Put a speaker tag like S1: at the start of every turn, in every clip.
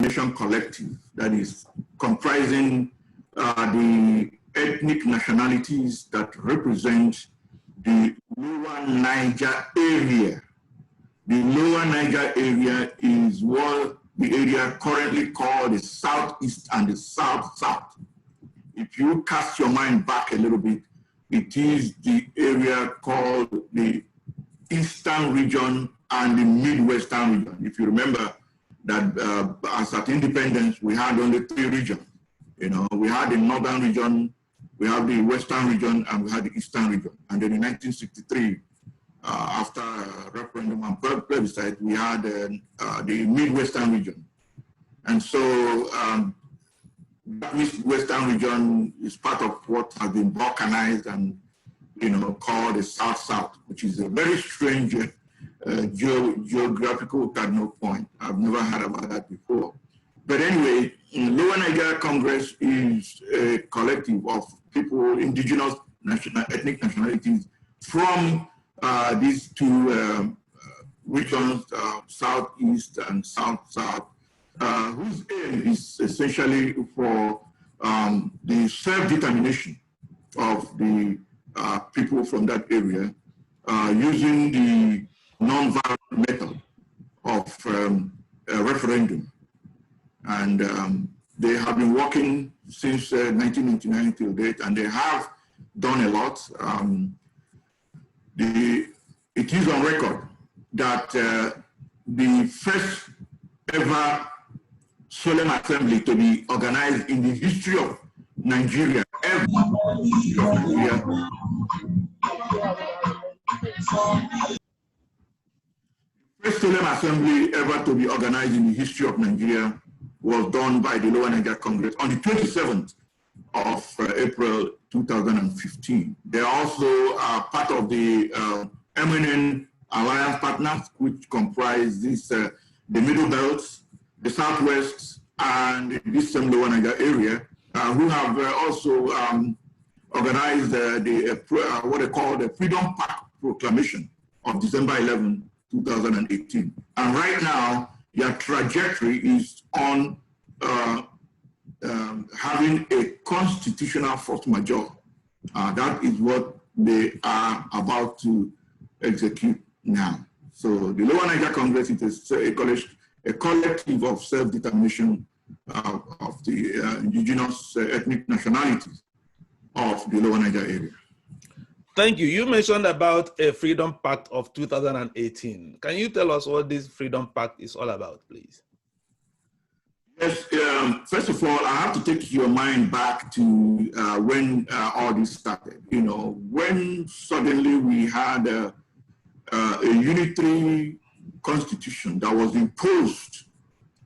S1: Nation Collective that is comprising the ethnic nationalities that represent the lower Niger area. The lower Niger area is what the area currently called the Southeast and the South-South. If you cast your mind back a little bit, it is the area called the Eastern region and the Midwestern region. If you remember that as at independence, we had only 3 regions. You know, we had the Northern region, we have the Western region, and we had the Eastern region. And then in 1963, after referendum and plebiscite, we had the Midwestern region. And so that Midwestern region is part of what has been balkanized and, you know, called the South-South, which is a very strange geographical cardinal point. I've never heard about that before. But anyway, Lower Niger Congress is a collective of people, indigenous ethnic nationalities from these 2 regions, Southeast and South-South, whose aim is essentially for the self-determination of the people from that area using the non-violent method of a referendum. And they have been working since 1999 till date, and they have done a lot. It is on record that the first ever solemn assembly to be organized in the history of Nigeria ever. First solemn assembly ever to be organized in the history of Nigeria was done by the Lower Niger Congress on the 27th of April 2015. They are also part of the MNN alliance partners, which comprise this, the Middle Belt, the Southwest, and this same Lower Niger area, who have also organized what they call the Freedom Park Proclamation of December 11, 2018. And right now, their trajectory is on having a constitutional force majeure. That is what they are about to execute now. So the Lower Niger Congress is a collective of self-determination of the indigenous ethnic nationalities of the Lower Niger area.
S2: Thank you. You mentioned about a Freedom Pact of 2018. Can you tell us what this Freedom Pact is all about, please?
S1: Yes. First of all, I have to take your mind back to when all this started. You know, when suddenly we had a unitary constitution that was imposed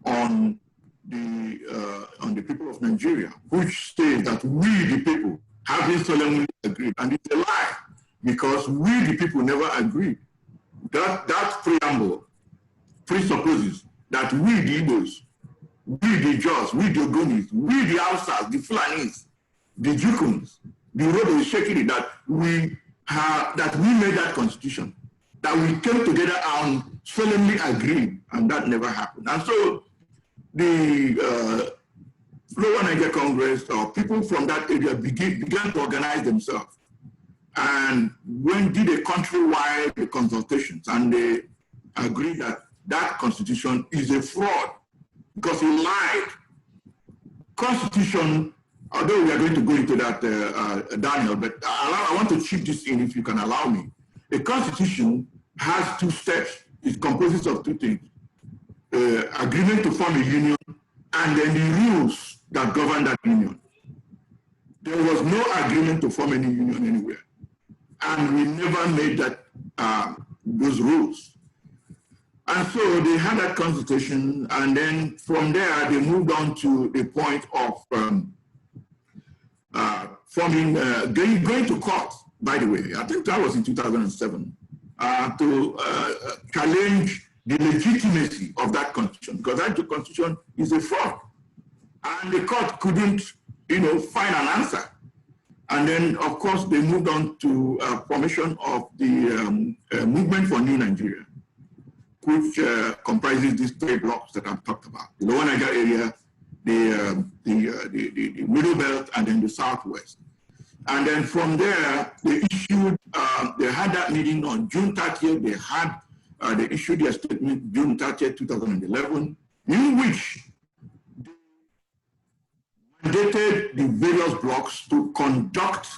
S1: on the people of Nigeria, which states that we, the people, having solemnly agreed, and it's a lie, because we, the people, never agreed. That preamble presupposes that we, the Igbos, we, the Jaws, we, the Ogonis, we, the Hausas, the Fulanis, the Jukuns, the Rodo, the Shekiri, that we made that constitution, that we came together and solemnly agreed, and that never happened. And so the Lower Niger Congress, or people from that area, began to organize themselves, and did a countrywide consultations, and they agreed that that constitution is a fraud because he lied. Constitution, although we are going to go into that, Daniel, but I want to chip this in if you can allow me. A constitution has 2 steps. It composes of 2 things: agreement to form a union, and then the rules that govern that union. There was no agreement to form any union anywhere, and we never made that those rules. And so they had that consultation, and then from there they moved on to the point of forming, going to court. By the way, I think that was in 2007 to challenge the legitimacy of that constitution, because that constitution is a fraud. And the court couldn't, find an answer. And then, of course, they moved on to formation of the Movement for New Nigeria. which comprises these 3 blocks that I've talked about: the Lower Niger area, the Middle Belt, and then the Southwest. And then from there, they issued, they had that meeting on June 30th. They had, they issued their statement June 30th, 2011, in which they mandated the various blocks to conduct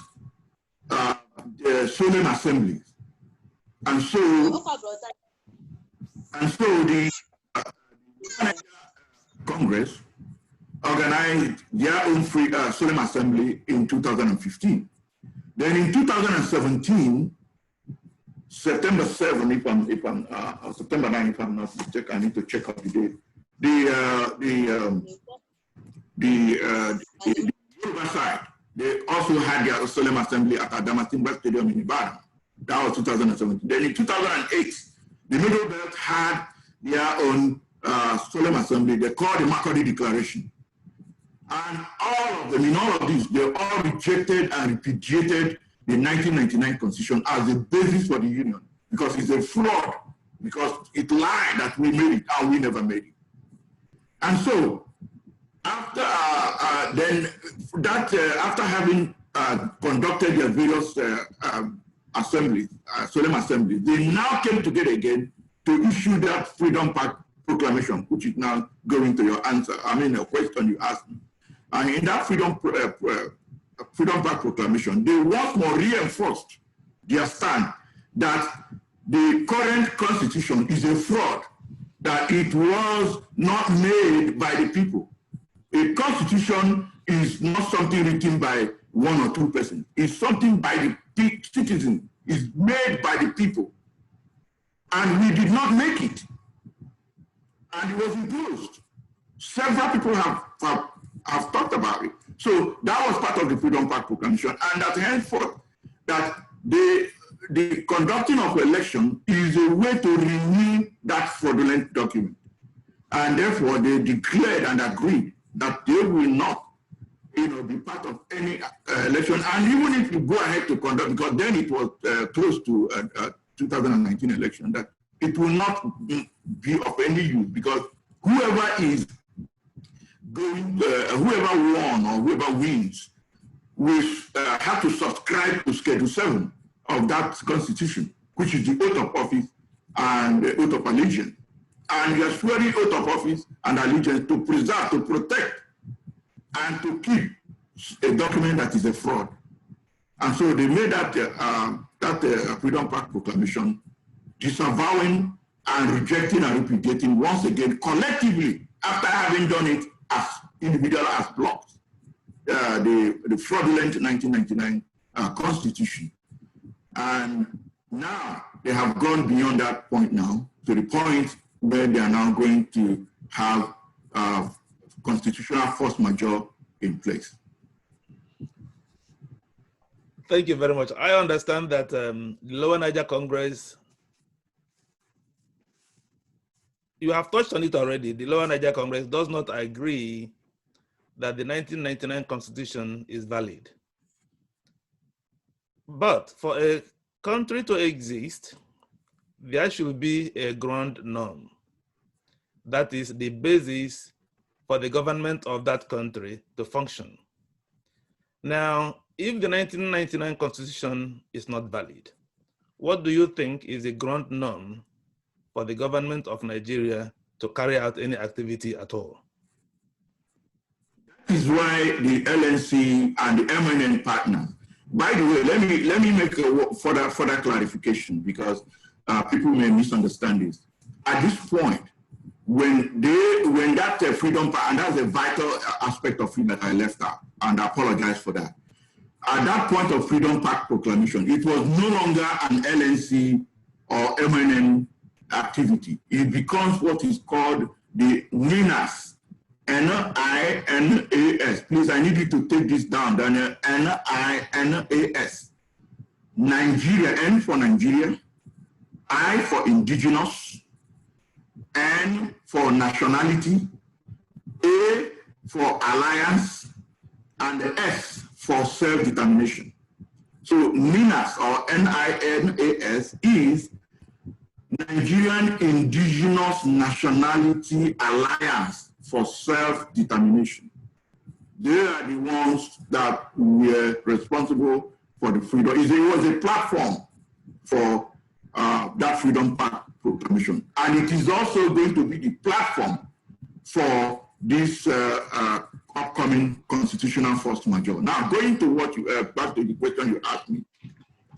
S1: the solemn assemblies. And so the Congress organized their own free solemn assembly in 2015. Then in 2017, September 7, September 9, if I'm not mistaken, I need to check up the date. The Yoruba side, they also had their solemn assembly at Adamasingba Stadium in Ibadan. That was 2017. Then in 2008, the Middle Belt had their own solemn assembly. They called the Makurdi Declaration. And all of them, in all of these, they all rejected and repudiated the 1999 Constitution as the basis for the Union, because it's a fraud, because it lied that we made it and we never made it. And so, after after having conducted their various assemblies, solemn assemblies, they now came together again to issue that Freedom Park Proclamation, which is now going to your answer. I mean, a question you asked me. And in that Freedom Park Proclamation, they once more reinforced their stand that the current Constitution is a fraud, that it was not made by the people. A Constitution is not something written by 1 or 2 persons. It's something by the citizens. It's made by the people. And we did not make it. And it was imposed. Several people have talked about it. So that was part of the Freedom Park Proclamation. And that henceforth, that the conducting of election is a way to renew that fraudulent document. And therefore, they declared and agreed that they will not, be part of any election. And even if you go ahead to conduct, because then it was close to 2019 election, that it will not be of any use, because whoever is going, whoever won or whoever wins will have to subscribe to Schedule 7 of that Constitution, which is the oath of office and the oath of allegiance. And you are swearing oath of office and allegiance to preserve, to protect, and to keep a document that is a fraud. And so they made that Freedom Park Proclamation, disavowing and rejecting and repudiating once again collectively, after having done it as individual, as blocks, the fraudulent 1999 Constitution. And now they have gone beyond that point now, to the point where they are now going to have constitutional force majeure in place.
S2: Thank you very much. I understand that the Lower Niger Congress, you have touched on it already. The Lower Niger Congress does not agree that the 1999 Constitution is valid. But for a country to exist, there should be a ground norm. That is the basis for the government of that country to function. Now, if the 1999 Constitution is not valid, what do you think is the ground norm for the government of Nigeria to carry out any activity at all?
S1: That is why the LNC and the MNN partners. By the way, let me make a further clarification, because people may misunderstand this. At this point, when that Freedom Park, and that's a vital aspect of it that I left out, and I apologize for that. At that point of Freedom Park Proclamation, it was no longer an LNC or MNN activity. It becomes what is called the NINAS, N-I-N-A-S. Please, I need you to take this down, Daniel. N-I-N-A-S. Nigeria, N for Nigeria, I for indigenous, N for nationality, A for alliance, and the S for self-determination. So NINAS, or N-I-N-A-S, is Nigerian Indigenous Nationality Alliance for Self-Determination. They are the ones that were responsible for the freedom. It was a platform for that Freedom Park proclamation. And it is also going to be the platform for this upcoming constitutional force majeure. Now, going to what you back to the question you asked me,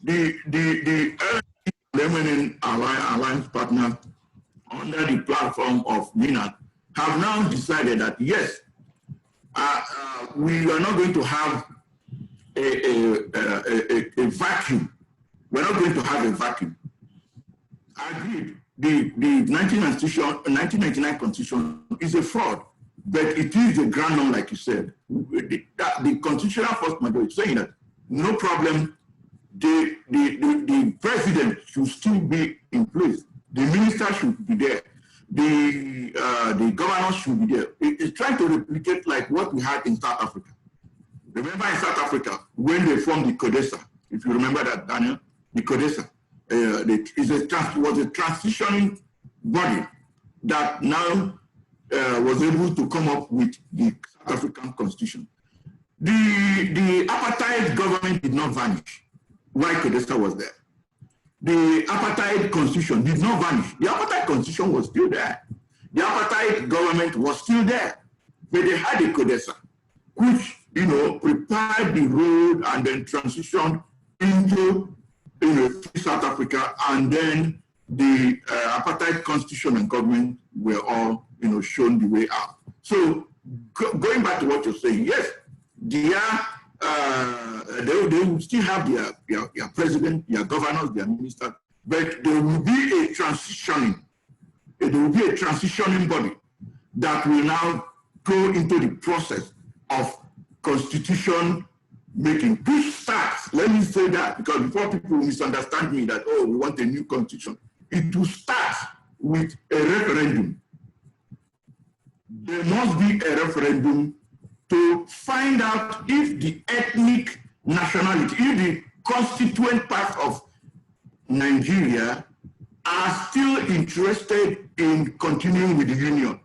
S1: the MNN alliance partner under the platform of NINAC have now decided that yes, we are not going to have a vacuum. We're not going to have a vacuum. I agreed. The 1999 Constitution is a fraud, but it is a grand norm, like you said. The constitutional force majeure is saying that no problem. The president should still be in place. The minister should be there. The governor should be there. It's trying to replicate like what we had in South Africa. Remember in South Africa when they formed the CODESA, if you remember that, Daniel, the CODESA was a transitioning body that now was able to come up with the South African Constitution. The apartheid government did not vanish while CODESA was there. The apartheid constitution did not vanish. The apartheid constitution was still there. The apartheid government was still there. But they had a CODESA, which, prepared the road and then transitioned into, free South Africa, and then the apartheid constitution and government were all, shown the way out. So going back to what you're saying, yes, they will still have their president, their governors, their ministers, but there will be a transitioning. There will be a transitioning body that will now go into the process of constitution making. Which starts, let me say that, because before people misunderstand me that, oh, we want a new constitution. It will start with a referendum. There must be a referendum to find out if the ethnic nationality, if the constituent parts of Nigeria are still interested in continuing with the union.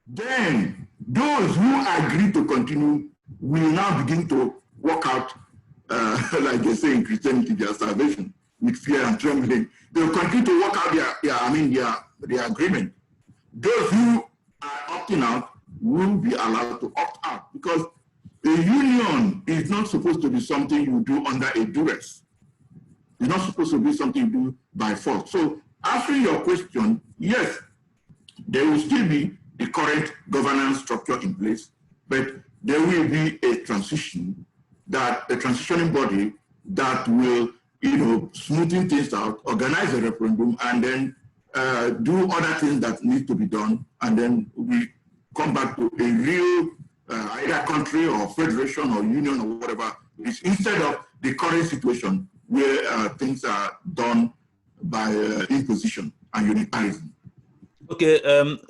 S1: Then those who agree to continue will now begin to work out, like they say in Christianity, their salvation with fear and trembling. They will continue to work out their agreement. Those who are opting out will be allowed to opt out, because a union is not supposed to be something you do under a duress. It's not supposed to be something you do by force. So answering your question, yes, there will still be the current governance structure in place, but there will be a transitioning body that will, smoothen things out, organize a referendum, and then do other things that need to be done, and then we come back to a real either country or federation or union or whatever, instead of the current situation where things are done by imposition and unitarism.
S2: Okay,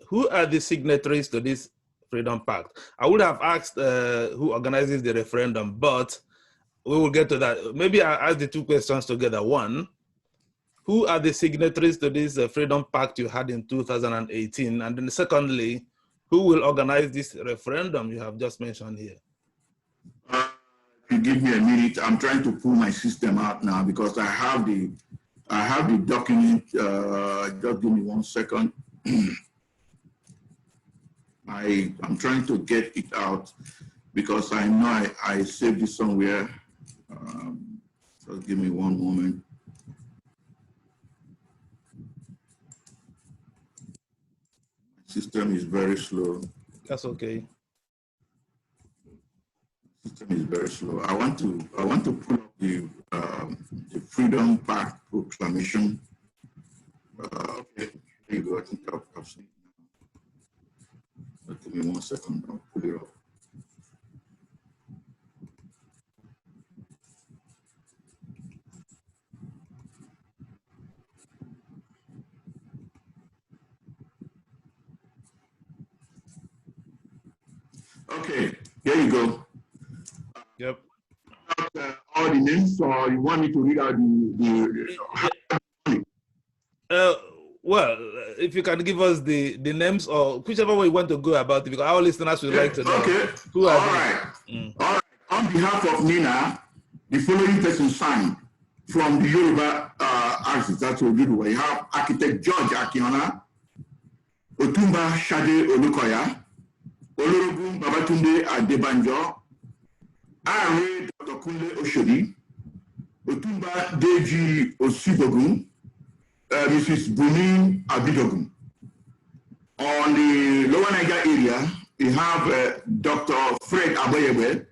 S2: who are the signatories to this Freedom Pact? I would have asked who organizes the referendum, but we will get to that. Maybe I'll ask the two questions together. One, who are the signatories to this Freedom Pact you had in 2018? And then secondly, who will organize this referendum you have just mentioned here?
S1: If you give me a minute, I'm trying to pull my system out now because I have the document. Just give me 1 second. I'm trying to get it out because I know I saved it somewhere. Just give me 1 moment. System is very slow.
S2: That's okay.
S1: System is very slow. I want to pull up the Freedom Pact proclamation. Okay, there you go. I think I've seen it now. Give me 1 second. I'll pull it up. Okay, here you go.
S2: Yep.
S1: All the names, or you want me to read out the
S2: Well, if you can give us the names or whichever way you want to go about it, because our listeners would like to know.
S1: Okay.
S2: Who are
S1: All right. All right. On behalf of Nina, the following person signed from the Yoruba artist. That's what we do. We have architect George Akiona, Otumba Shade Olukoya, Olorogun Babatunde Adebanjo, Are Dr. Kunle Oshodi, Otumba Deji Osibogun, Mrs. Buni Abidogun. On the Lower Niger area, we have Dr. Fred Aboyebe,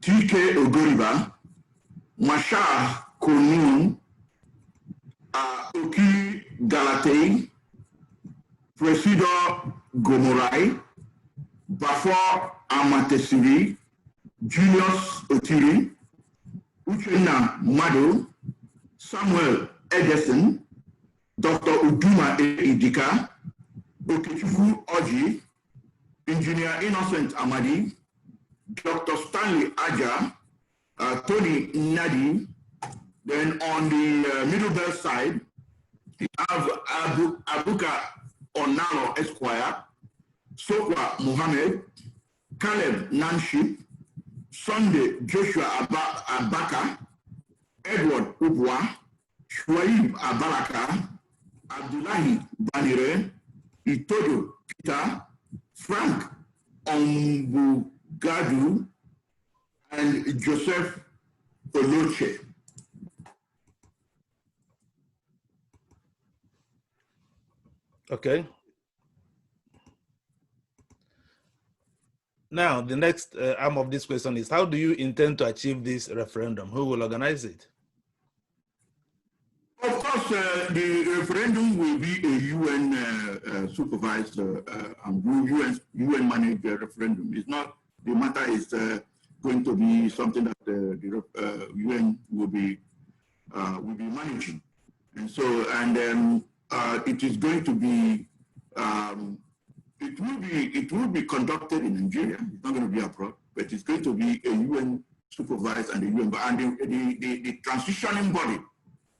S1: TK Ogoriba, Masha Konun, Oki Galatei, Presido Gomorai, Bafo Amatesiri, Julius Otiri, Uchenna Mado, Samuel Edison, Dr. Uduma Idika, Okechukwu Oji, Engineer Innocent Amadi, Dr. Stanley Aja, Tony Nadi. Then on the Middle Belt side, we have Abuka Onalo Esquire, Sokwa Mohammed, Caleb Nanship, Sunday Joshua Abaka, Edward Ubwa, Shuaib Abalaka, Abdullahi Banire, Itodo Peter, Frank Ombugadu, and Joseph Oloche.
S2: Okay. Now, the next arm of this question is, how do you intend to achieve this referendum? Who will organize it?
S1: Of course, the referendum will be a UN supervised and UN managed referendum. It's not, the matter is going to be something that the UN will be managing. And so, it is going to be, it will be conducted in Nigeria. It's not going to be abroad, but it's going to be a UN supervised and a UN, and the transitioning body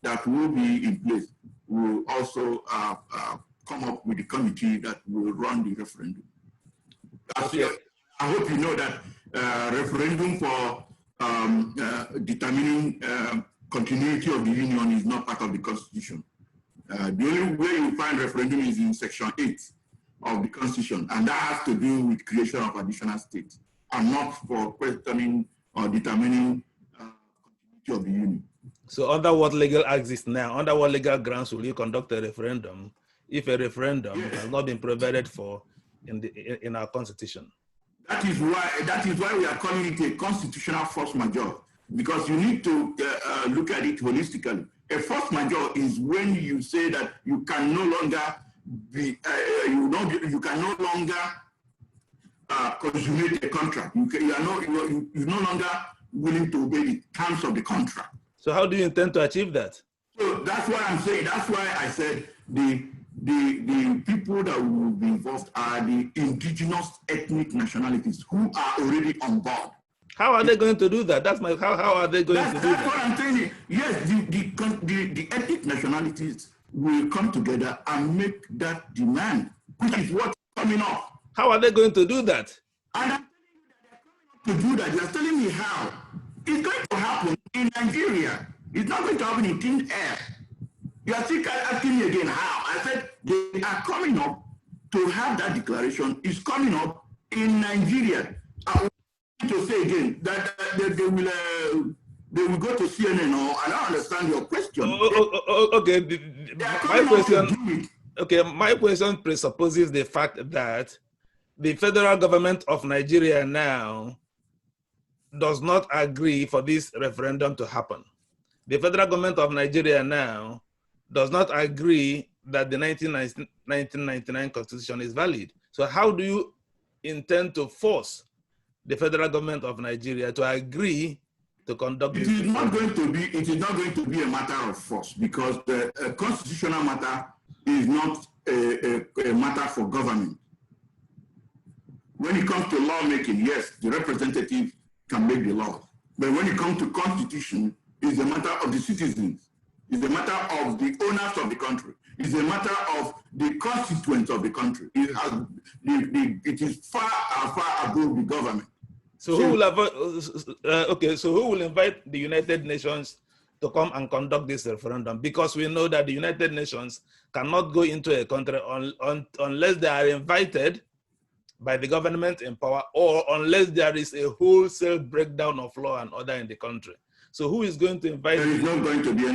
S1: that will be in place will also come up with the committee that will run the referendum. I hope you know that referendum for determining continuity of the union is not part of the Constitution. The only way you find referendum is in Section 8 of the Constitution, and that has to do with creation of additional states, and not for questioning or determining continuity of the union.
S2: So under what legal exists now, under what legal grounds will you conduct a referendum if a referendum has not been provided for in our Constitution?
S1: That is why we are calling it a constitutional force majeure, because you need to look at it holistically. A force majeure is when you say that you can no longer be, you can no longer consummate a contract. You're no longer willing to obey the terms of the contract.
S2: So how do you intend to achieve that?
S1: So that's why I'm saying, that's why I said the people that will be involved are the indigenous ethnic nationalities who are already on board.
S2: How are they going to do that? That's my, how are they going to do that?
S1: That's what I'm saying. Yes, the ethnic nationalities will come together and make that demand, which is what's coming up.
S2: How are they going to do that?
S1: And I'm telling you that they're coming up to do that. You're telling me how. It's going to happen in Nigeria. It's not going to happen in thin air. You are still asking me again how. I said they are coming up to have that declaration. It's coming up in Nigeria. I want to say again that they will go to CNN. Or I don't understand your question.
S2: Okay, my question. Okay, my question presupposes the fact that the federal government of Nigeria now does not agree for this referendum to happen. The federal government of Nigeria now does not agree that the 1999 Constitution is valid. So how do you intend to force the federal government of Nigeria to agree to conduct this?
S1: It is not going to be a matter of force, because the constitutional matter is not a matter for government. When it comes to lawmaking, yes, the representative can make the law. But when it comes to constitution, it's a matter of the citizens. It's a matter of the owners of the country. It's a matter of the constituents of the country. It is far above the government.
S2: So who will okay? So who will invite the United Nations to come and conduct this referendum? Because we know that the United Nations cannot go into a country unless they are invited by the government in power, or unless there is a wholesale breakdown of law and order in the country. So who is going to invite?
S1: There is not going to be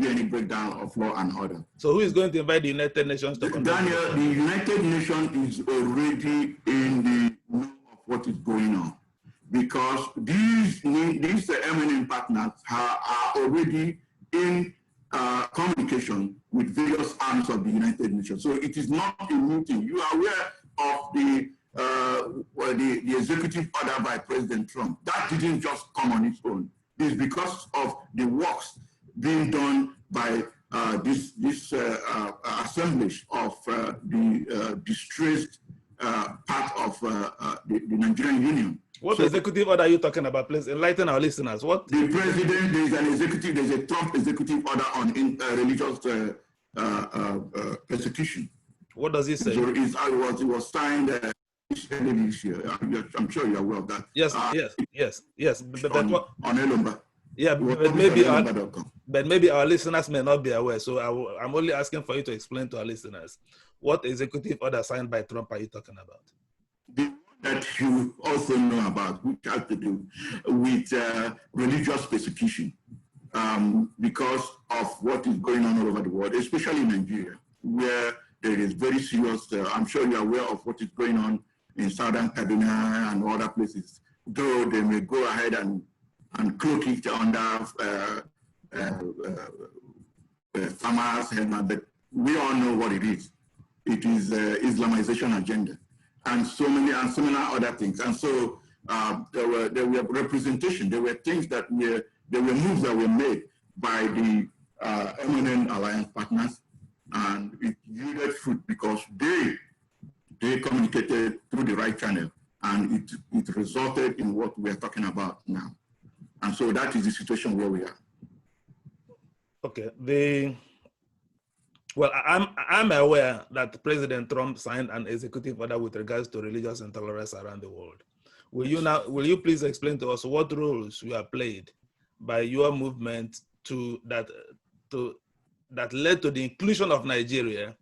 S1: any breakdown of law and order.
S2: So who is going to invite the United Nations to conduct?
S1: Daniel, the United Nations is already in the know of what is going on, because these eminent partners are already in communication with various arms of the United Nations. So it is not a new thing. You are aware of the executive order by President Trump. That didn't just come on its own. It's because of the works being done by this assemblage of the distressed part of the Nigerian Union.
S2: What executive order are you talking about? Please enlighten our listeners. What?
S1: The president, there's a Trump executive order on religious persecution.
S2: What does it say?
S1: It was signed this year. I'm sure you're aware of that.
S2: Yes. But
S1: on Elombah.
S2: Yeah, but maybe our listeners may not be aware. So I'm only asking for you to explain to our listeners, what executive order signed by Trump are you talking about?
S1: The one that you also know about, which has to do with religious persecution, because of what is going on all over the world, especially in Nigeria, where there is very serious, I'm sure you're aware of what is going on in Southern Kaduna and other places, though they may go ahead and cloak it under farmers, but we all know what it is. It is Islamization agenda, and so many other things. And so there were representation. There were things there were moves that were made by the eminent alliance partners, and it yielded fruit because they communicated through the right channel, and it resulted in what we are talking about now. And so that is the situation where we are.
S2: Okay. Well, I'm aware that President Trump signed an executive order with regards to religious intolerance around the world. Will you please explain to us what roles you have played by your movement that led to the inclusion of Nigeria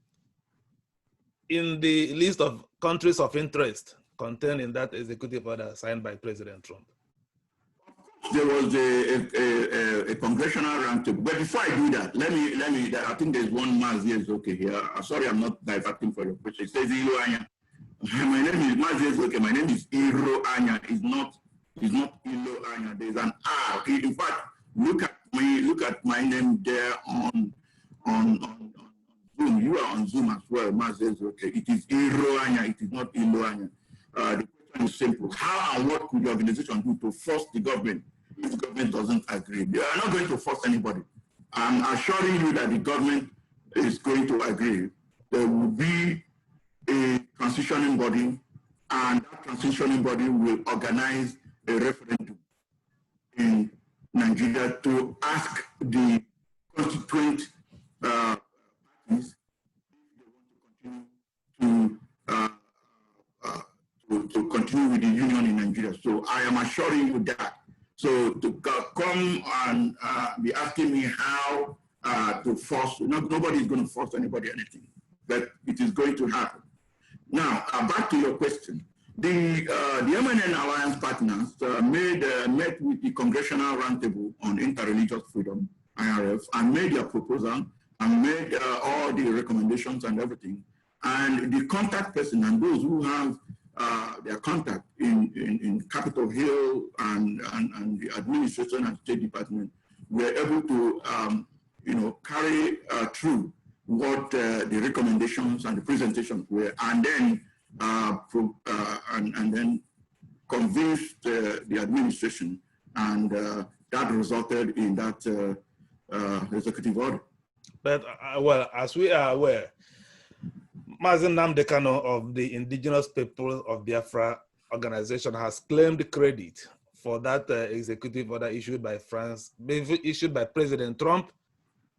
S2: in the list of countries of interest contained in that executive order signed by President Trump?
S1: There was a congressional roundtable. But before I do that, let me. I think there's one Mazi here. Sorry, I'm not diverting for your question. It says Iroanya. My name is Mazi. My name is Iroanya. It's not Iloanya. There's an R. In fact, look at my name there on Zoom. You are on Zoom as well, Mazi. It is Iroanya. It is not Iloanya. The question is simple. How and what could the organization do to force the government if the government doesn't agree? They are not going to force anybody. I'm assuring you that the government is going to agree. There will be a transitioning body, and that transitioning body will organize a referendum in Nigeria to ask the constituent parties to continue with the union in Nigeria. So I am assuring you that. So to come and be asking me how to force, nobody is going to force anybody anything, but it is going to happen. Now, back to your question. The eminent alliance partners met with the Congressional Roundtable on Interreligious Freedom, IRF, and made their proposal and made all the recommendations and everything. And the contact person and those who have their contact in Capitol Hill and the administration and State Department were able to carry through what the recommendations and the presentations were, and then convinced the administration, and that resulted in that executive order.
S2: But well, as we are aware, Mazen Nnamdi Kanu of the Indigenous People of Biafra organization has claimed credit for that executive order issued by President Trump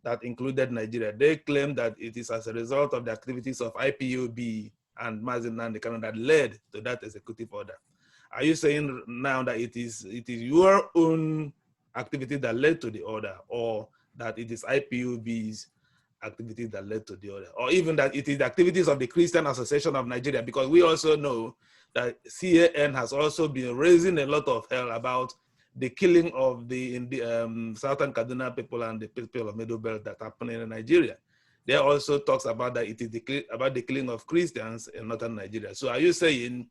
S2: that included Nigeria. They claim that it is as a result of the activities of IPOB and Mazi Nnamdi Kanu that led to that executive order. Are you saying now that it is your own activity that led to the order, or that it is IPOB's activities that led to the order, or even that it is the activities of the Christian Association of Nigeria? Because we also know that CAN has also been raising a lot of hell about the killing of the Southern Kaduna people and the people of Middle Belt that happened in Nigeria. There also talks about that it is about the killing of Christians in northern Nigeria. So are you saying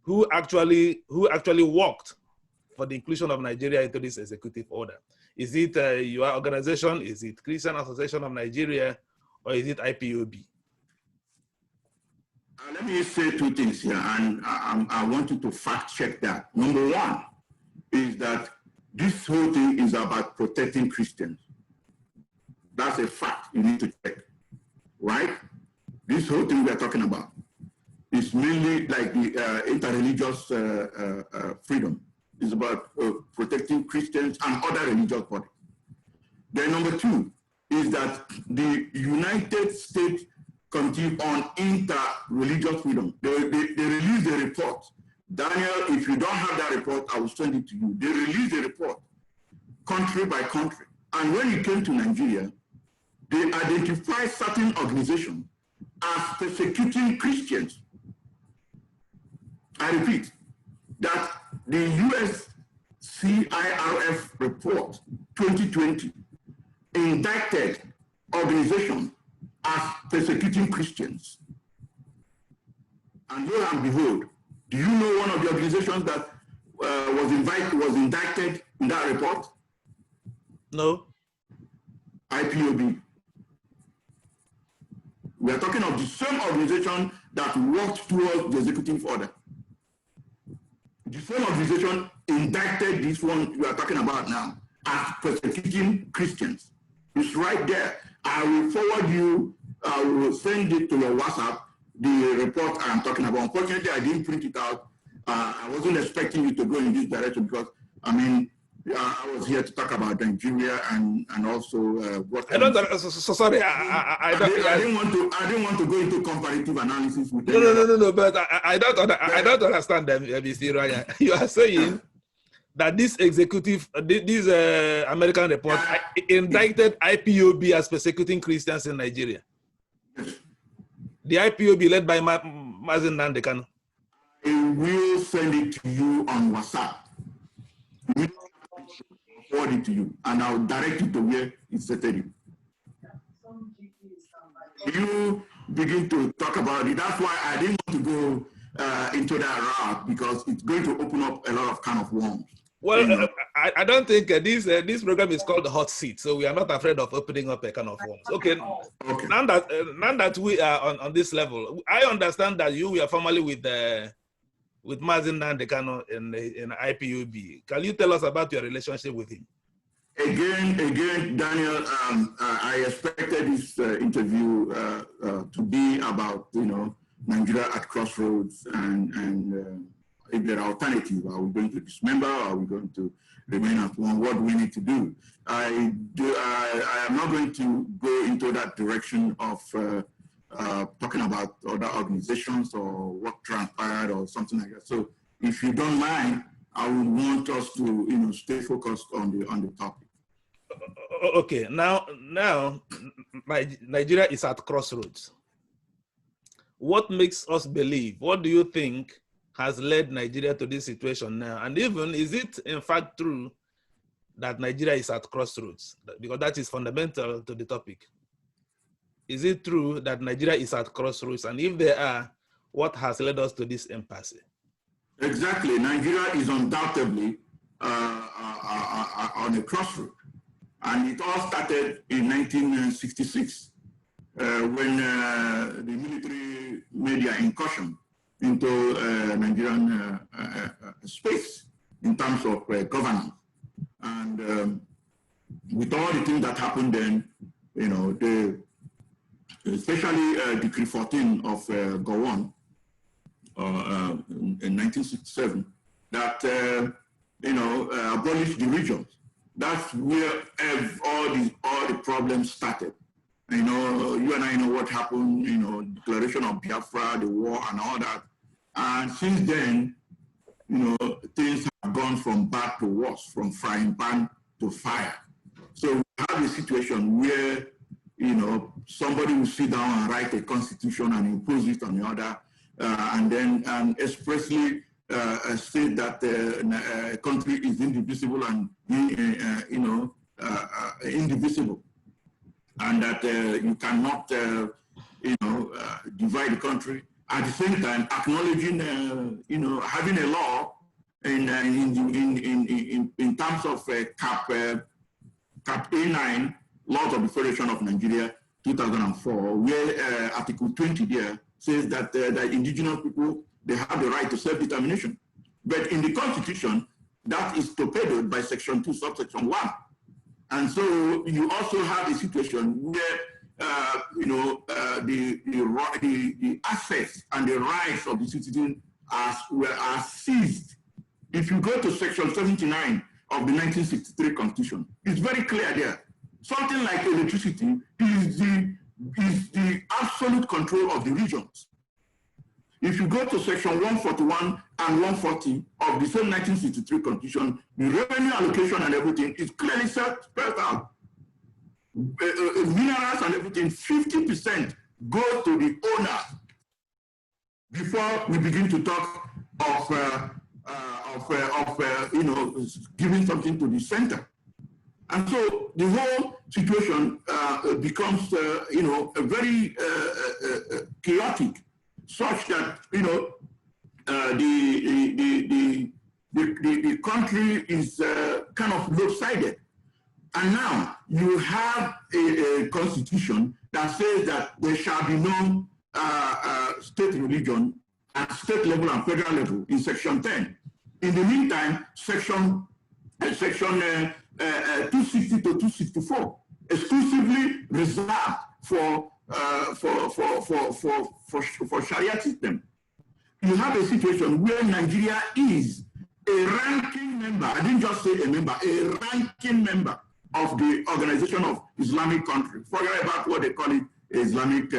S2: who actually worked for the inclusion of Nigeria into this executive order? Is it your organization? Is it Christian Association of Nigeria? Or is it IPOB?
S1: Let me say two things here, and I want you to fact check that. Number one is that this whole thing is about protecting Christians. That's a fact you need to check, right? This whole thing we're talking about is mainly like the interreligious freedom. It's about protecting Christians and other religious bodies. Then number two is that the United States Committee on Interreligious Freedom, they released a report. Daniel, if you don't have that report, I will send it to you. They released a report, country by country. And when it came to Nigeria, they identified certain organizations as persecuting Christians. I repeat, that the USCIRF report 2020 indicted organizations as persecuting Christians. And lo and behold, do you know one of the organizations that was indicted in that report?
S2: No.
S1: IPOB. We are talking of the same organization that worked towards the executive order. The same organization indicted this one you are talking about now as persecuting Christians. It's right there. I will forward you, I will send it to your WhatsApp, the report I'm talking about. Unfortunately, I didn't print it out. I wasn't expecting you to go in this direction because, I mean, I was here to talk about Nigeria and also what.
S2: I don't. So sorry. I
S1: didn't want to go into comparative analysis with.
S2: No. But I don't understand them, Mr. Iroanya. You are saying that this executive, this American report indicted IPOB as persecuting Christians in Nigeria. The IPOB led by Mazi Nnamdi Kanu.
S1: I will send it to you on WhatsApp. Forward it to you, and I'll direct you to where it's stated you. You begin to talk about it. That's why I didn't want to go into that route, because it's going to open up a lot of kind of worms.
S2: Well, I don't think this program is called the hot seat, so we are not afraid of opening up a can of worms. Okay. Now that we are on this level, I understand that you were formerly with Mazi Nnamdi Kanu in IPOB. Can you tell us about your relationship with him?
S1: Again, Daniel, I expected this interview to be about, Nigeria at Crossroads and if there are alternatives. Are we going to dismember? Are we going to remain at one? What do we need to do? I am not going to go into that direction of talking about other organizations or what transpired or something like that. So if you don't mind, I would want us to stay focused on the topic.
S2: Okay, now Nigeria is at crossroads. What makes us believe? What do you think has led Nigeria to this situation now? And even, is it in fact true that Nigeria is at crossroads? Because that is fundamental to the topic. Is it true that Nigeria is at crossroads? And if they are, what has led us to this impasse?
S1: Exactly. Nigeria is undoubtedly on a crossroad. And it all started in 1966 when the military made their incursion into Nigerian space in terms of governance. And with all the things that happened then, especially Decree 14 of Gowon in 1967, that abolished the regions. That's where all the problems started. You know, you and I know what happened, you know, declaration of Biafra, the war and all that. And since then, you know, things have gone from bad to worse, from frying pan to fire. So we have a situation where, you know, somebody will sit down and write a constitution and impose it on the other, and then expressly state that a country is indivisible and, you know, indivisible, and that you cannot, you know, divide the country. At the same time, acknowledging, you know, having a law in terms of Cap A9, Laws of the Federation of Nigeria, 2004, where Article 20 there says that the indigenous people, they have the right to self-determination. But in the Constitution, that is torpedoed by Section 2, subsection 1. And so you also have a situation where you know, the assets and the rights of the citizen are seized. If you go to Section 79 of the 1963 Constitution, it's very clear there. Something like electricity is the absolute control of the regions. If you go to Section 141 and 140 of the same 1963 Constitution, the revenue allocation and everything is clearly spelled out. Minerals and everything, 50% go to the owner before we begin to talk of you know, giving something to the center. And so the whole situation becomes, you know, a very chaotic, such that, you know, the country is kind of lopsided. And now you have a constitution that says that there shall be no state religion at state level and federal level in Section 10. In the meantime, Section 260 to 264 exclusively reserved for Sharia system. You have a situation where Nigeria is a ranking member. I didn't just say a member, a ranking member of the Organization of Islamic Countries. Forget about what they call it, Islamic,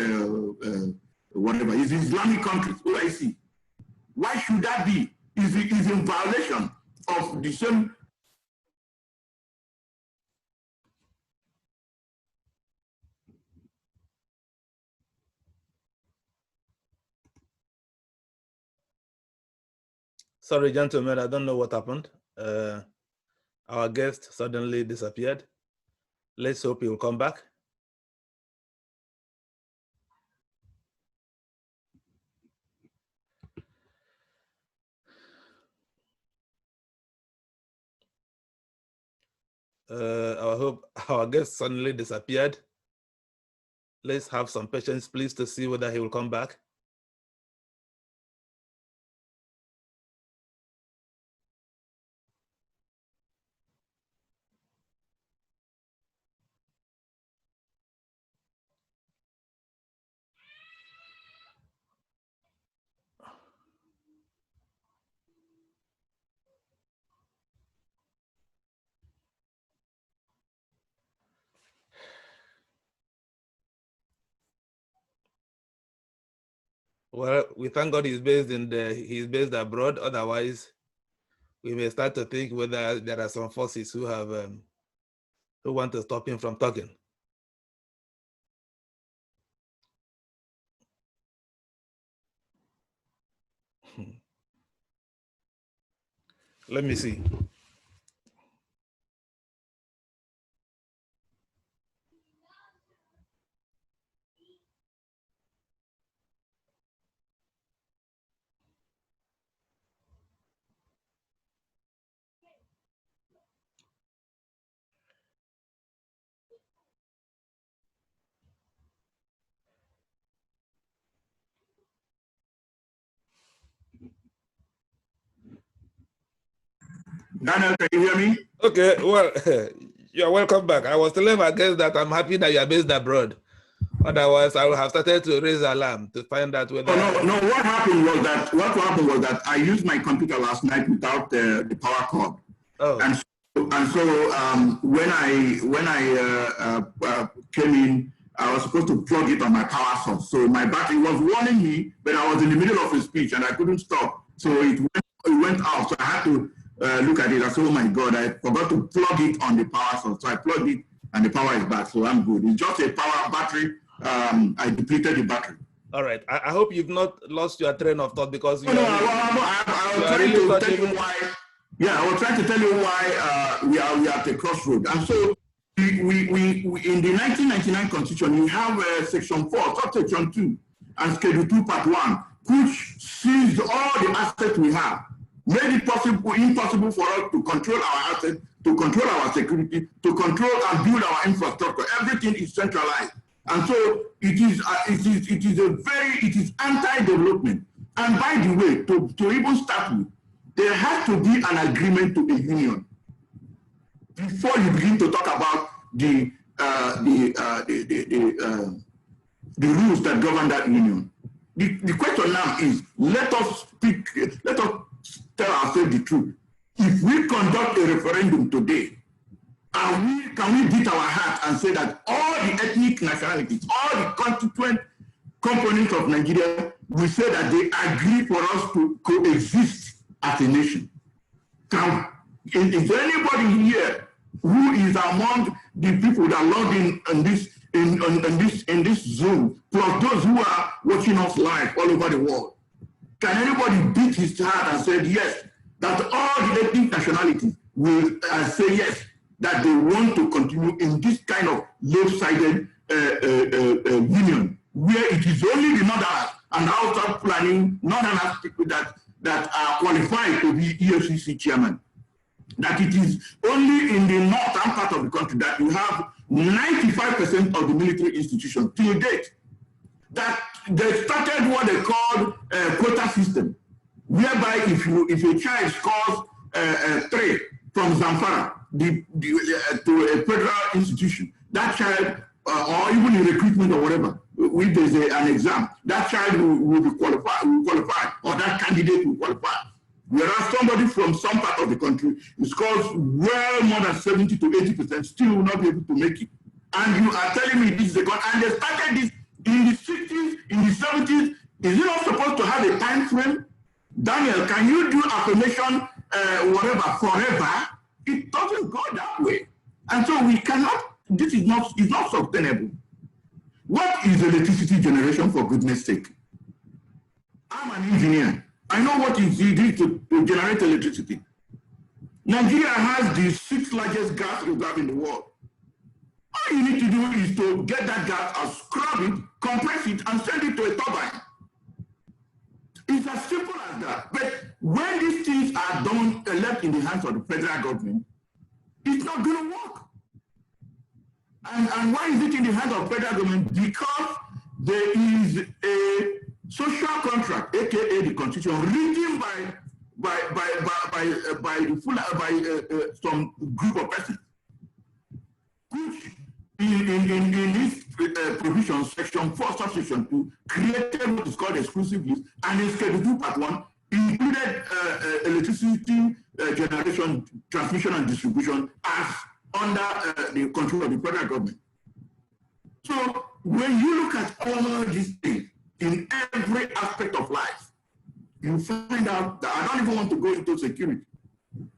S1: whatever. It's Islamic countries, OIC. Why should that be? Is in violation of the same.
S2: Sorry, gentlemen, I don't know what happened. Our guest suddenly disappeared. Let's hope he will come back. I hope our guest suddenly disappeared. Let's have some patience, please, to see whether he will come back. Well, we thank God he's based abroad. Otherwise, we may start to think whether there are some forces who have who want to stop him from talking. Let me see.
S1: Daniel, can you hear me?
S2: Okay, well, you're welcome back. I was telling my guest that I'm happy that you're based abroad. Otherwise, I would have started to raise alarm to find out whether.
S1: Oh, no. What happened was that I used my computer last night without the power cord.
S2: Oh.
S1: And And so when I came in, I was supposed to plug it on my power source. So my battery was warning me, but I was in the middle of a speech and I couldn't stop. So it went out. So I had to look at it. I said, oh my God, I forgot to plug it on the power source. So I plugged it and the power is back. So I'm good. It's just a power battery. I depleted the battery.
S2: All right. I hope you've not lost your train of thought because you
S1: I was trying to tell you why. Yeah, I was trying to tell you why we are at the crossroads. And so we in the 1999 Constitution, we have Section 4, Subsection 2, and Schedule 2, Part 1, which seized all the assets we have, made it impossible for us to control our assets, to control our security, to control and build our infrastructure. Everything is centralized. And so it is anti-development. And by the way, to even start with, there has to be an agreement to a union before you begin to talk about the rules that govern that union. The question now is, let us tell ourselves the truth. If we conduct a referendum today, can we beat our heart and say that all the ethnic nationalities, all the constituent components of Nigeria, we say that they agree for us to coexist as a nation? Is there anybody here who is among the people that log in this Zoom, plus those who are watching us live all over the world? Can anybody beat his heart and say yes, that all the ethnic nationalities will say yes, that they want to continue in this kind of lopsided union, where it is only the Northerners and outside planning Northerners people that are qualified to be EFCC chairman? That it is only in the northern part of the country that you have 95% of the military institutions till date. That they started what they called a quota system, whereby if a child scores 3 from Zamfara to a federal institution, that child, or even in recruitment or whatever, if there's an exam, that child will be qualified, or that candidate will qualify. Whereas somebody from some part of the country scores well more than 70 to 80%, still will not be able to make it. And you are telling me this is a god, and they started this in the 60s, in the 70s. Is it not supposed to have a time frame? Daniel, can you do affirmation, forever? It doesn't go that way. And so we cannot, this is not, it's not sustainable. What is electricity generation, for goodness sake? I'm an engineer. I know what it is to generate electricity. Nigeria has the 6th largest gas reserve in the world. All you need to do is to get that gas and scrub it, compress it, and send it to a turbine. It's as simple as that. But when these things are done, left in the hands of the federal government, it's not going to work. And why is it in the hands of federal government? Because there is a social contract, aka the constitution, written by some group of persons, which in this provision, Section 4, Subsection 2, created what is called exclusive list, and in Schedule 2, Part 1, included electricity generation, transmission, and distribution as under the control of the federal government. So when you look at all these things in every aspect of life, you find out that I don't even want to go into security.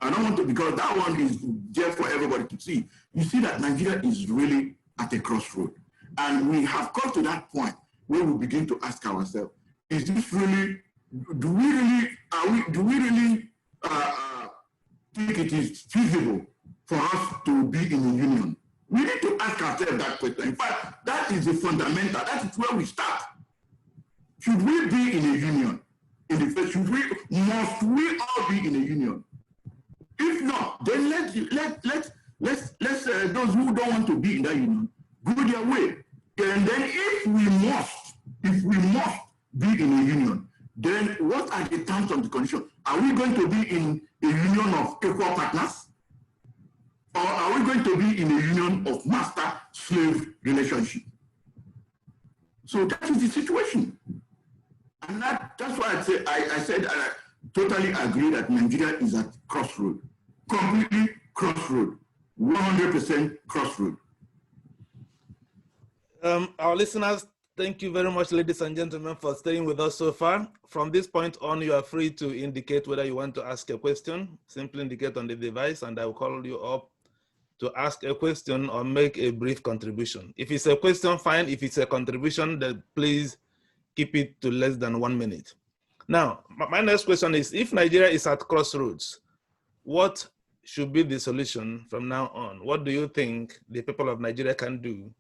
S1: I don't want to, because that one is there for everybody to see. You see that Nigeria is really at a crossroad. And we have come to that point where we begin to ask ourselves, is this really, do we really think it is feasible for us to be in a union? We need to ask ourselves that question. In fact, that is the fundamental, that is where we start. Should we be in a union? In the first, must we all be in a union? If not, then let's those who don't want to be in that union go their way. And then if we must be in a union, then what are the terms of the condition? Are we going to be in a union of equal partners? Or are we going to be in a union of master-slave relationship? So that is the situation. And that's why I said I totally agree that Nigeria is at crossroads, completely crossroad, 100% crossroad.
S2: Our listeners, thank you very much, ladies and gentlemen, for staying with us so far. From this point on, you are free to indicate whether you want to ask a question. Simply indicate on the device, and I will call you up to ask a question or make a brief contribution. If it's a question, fine. If it's a contribution, then please keep it to less than 1 minute. Now, my next question is, if Nigeria is at crossroads, what should be the solution from now on? What do you think the people of Nigeria can do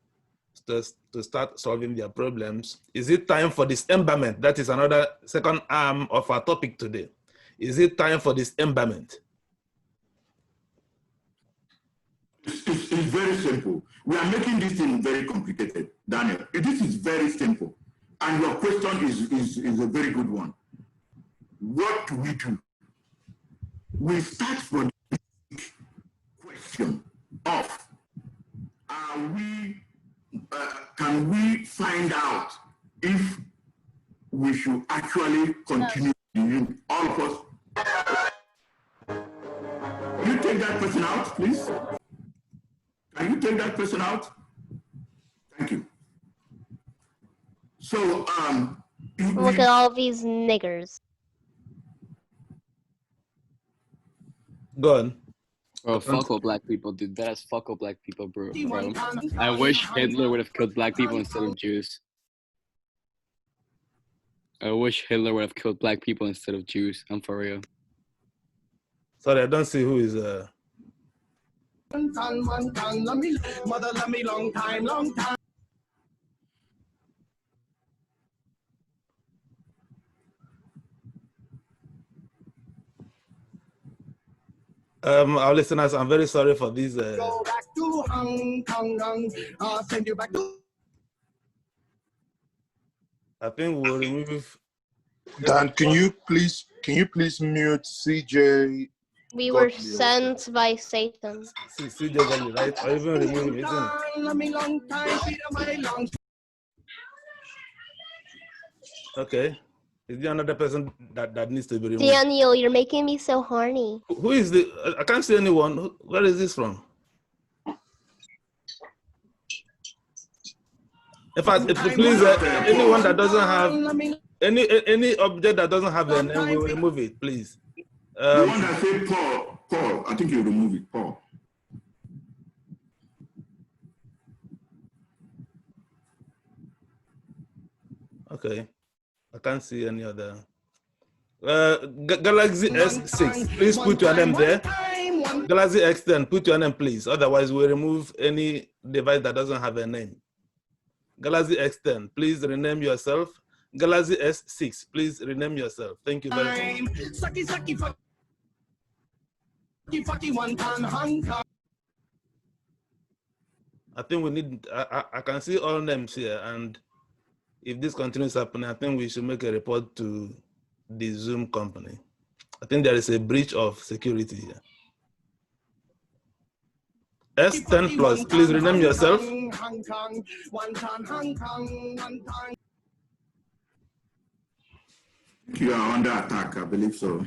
S2: to start solving their problems? Is it time for dismemberment? That is another second arm of our topic today. Is it time for dismemberment?
S1: It's very simple. We are making this thing very complicated, Daniel. This is very simple. And your question is a very good one. What do we do? We start from the question of, can we find out if we should actually continue using all of us? Can you take that person out, please? Can you take that person out? Thank you. So,
S3: look at all these niggers.
S2: Go on.
S4: Bro, fuck all black people, dude. That's fuck all black people, bro. I wish Hitler would have killed black people instead of Jews. I wish Hitler would have killed black people instead of Jews. I'm for real.
S2: Sorry, I don't see who is.
S5: Mother love me long time, long time.
S2: Our listeners, I'm very sorry for these.
S5: Go back to Hong Kong, send you back to.
S2: I think we'll remove.
S6: Dan, can you please mute CJ?
S3: We were sent by Satan.
S2: CJ Gully, right? Or even remove him, isn't it? Okay. Is there another person that needs to be removed?
S3: Daniel, you're making me so horny.
S2: Who is the? I can't see anyone. Where is this from? In fact, please, anyone that doesn't have any object that doesn't have a name, we will remove it, please.
S1: The one that said Paul, I think you remove it, Paul.
S2: Okay. I can't see any other. Galaxy S6, please put your name there. Galaxy X10, put your name, please. Otherwise, we'll remove any device that doesn't have a name. Galaxy X10, please rename yourself. Galaxy S6, please rename yourself. Thank you very much. I think we need, I can see all names here, and if this continues happening, I think we should make a report to the Zoom company. I think there is a breach of security here. S10 plus, please rename yourself.
S1: You are under attack, I believe so.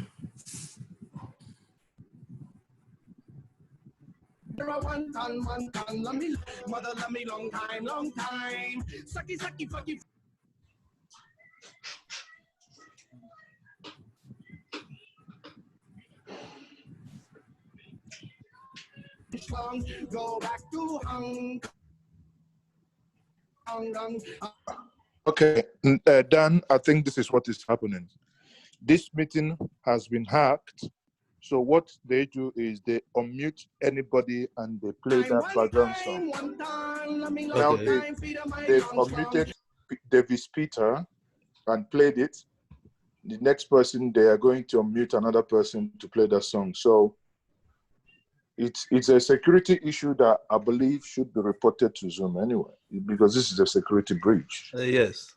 S5: Mother love me long time, long time. Sucky, sucky, fucky. Go back to Hong Kong.
S6: Okay, Dan, I think this is what is happening. This meeting has been hacked. So what they do is they unmute anybody and they play that background song.
S2: Okay.
S6: Now they've unmuted Davis Peter and played it. The next person, they are going to unmute another person to play that song. So it's a security issue that I believe should be reported to Zoom anyway, because this is a security breach.
S2: Yes.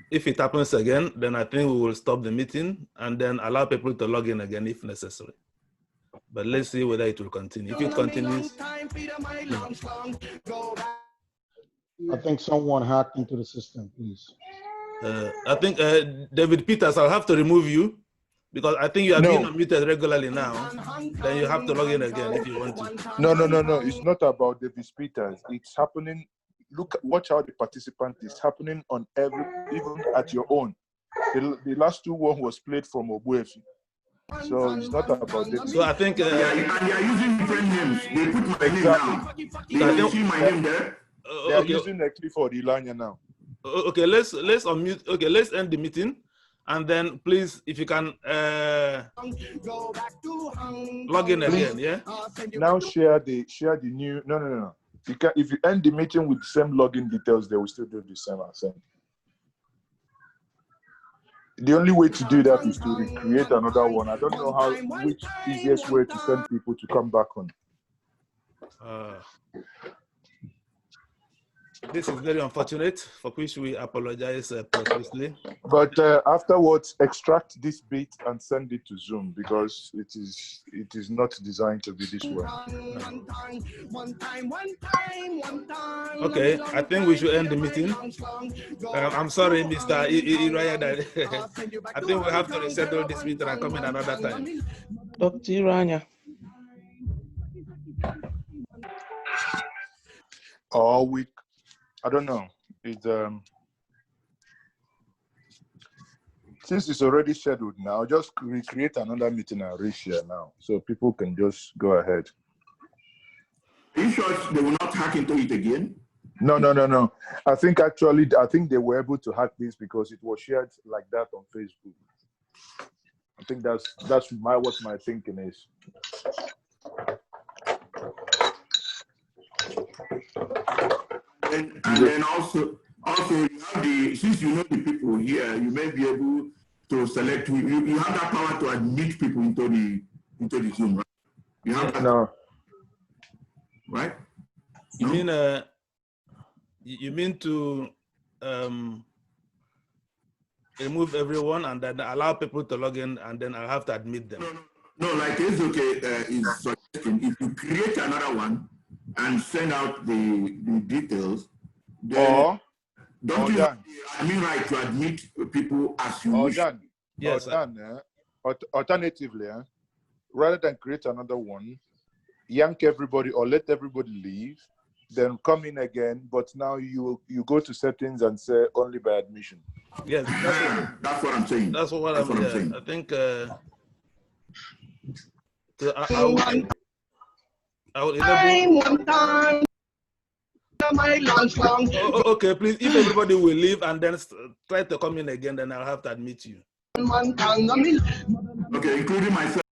S2: If it happens again, then I think we will stop the meeting and then allow people to log in again if necessary. But let's see whether it will continue. If it continues.
S7: I think someone hacked into the system, please.
S2: I think, David Peters, I'll have to remove you Because I think you are
S6: No.
S2: being unmuted regularly now. Then you have to log in again if you want to.
S6: No. It's not about the visitors. It's happening. Look, watch out the participant. It's happening on even at your own. The last two one was played from Obuefi. So it's not about them.
S2: So I think
S1: and they are using different names. They put my name now. They see my name there.
S6: They are using the Clifford Iroanya now.
S2: Okay, let's unmute. Okay, let's end the meeting, and then please, if you can log in again. Yeah.
S6: Now share the new. No. You can, if you end the meeting with the same login details, they will still do the same. The only way to do that is to recreate another one. I don't know which easiest way to send people to come back on.
S2: This is very unfortunate, for which we apologize profusely.
S6: But afterwards, extract this bit and send it to Zoom because it is not designed to be this way.
S2: Okay, I think we should end the meeting. I'm sorry, Mr. Iroanya. I think we have to resettle this meeting and come in another time.
S8: Dr. Iroanya.
S6: Or we, I don't know. It's since it's already scheduled now, just recreate another meeting and reshare now, so people can just go ahead.
S1: Are you sure they will not hack into it again?
S6: No. I think they were able to hack this because it was shared like that on Facebook. I think that's what my thinking is.
S1: And then also you have since you know the people here, you may be able to select. You have that power to admit people into the Zoom, right? You have that.
S6: No.
S1: Right?
S2: You mean to remove everyone and then allow people to log in and then I'll have to admit them?
S1: No, like it's okay. Is suggesting if you create another one and send out the details, then don't you have the admin right to admit people as you wish?
S2: Yes.
S6: Alternatively, rather than create another one, yank everybody or let everybody leave, then come in again. But now you go to settings and say only by admission.
S2: Yes,
S1: that's what I'm saying.
S2: That's what I'm saying. I think I will enable. Okay, please, if everybody will leave and then try to come in again, then I'll have to admit you.
S1: Okay, including myself.